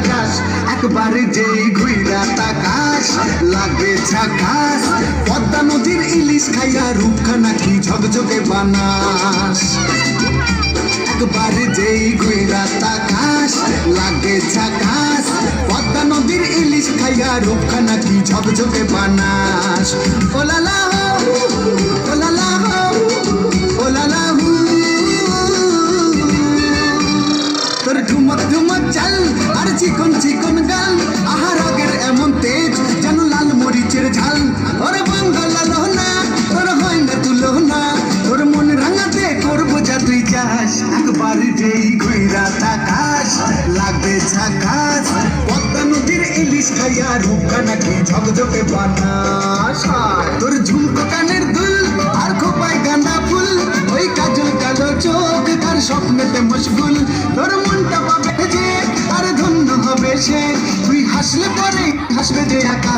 যাস একবার যেই ঘুইরা তাকাস লাগবে ঝাকাস পদ্মা নদীর ইলিশ খাইয়া রূপখানা কি ঝকঝকে বানাস একবার যেই ঘুইরা তাকাস লাগে ঝাকাস পদ্মা নদীর ইলিশ খাইয়া রূপখানা কি ঝকঝকে বানাস ওলালা ওলালা ওলালা তোর ঝুমক ঝুমক চাল আর চিকন চিকন গাল আহার আগের এমন তেজ যেন লাল মরিচের ঝাল ওরে বাঙ্গাল না তোর হয় না তুলো না তোর মন রাঙাতে করবো যা তুই চাস একবার যেই ঘুইরা তাকাস লাগবে ঝাকাস পদ্মা নদীর ইলিশ খাইয়া রূপখানা কি ঝকঝকে বানাস তোর ঝুমকো কানের দুল আর খোপায় গাঁদা ফুল ওই কাজল কালো চোখ কার স্বপ্নেতে মশগুল তোর মনটা পাবে যে আর ধন্য হবে সে তুই হাসলে পরে হাসবে যে একা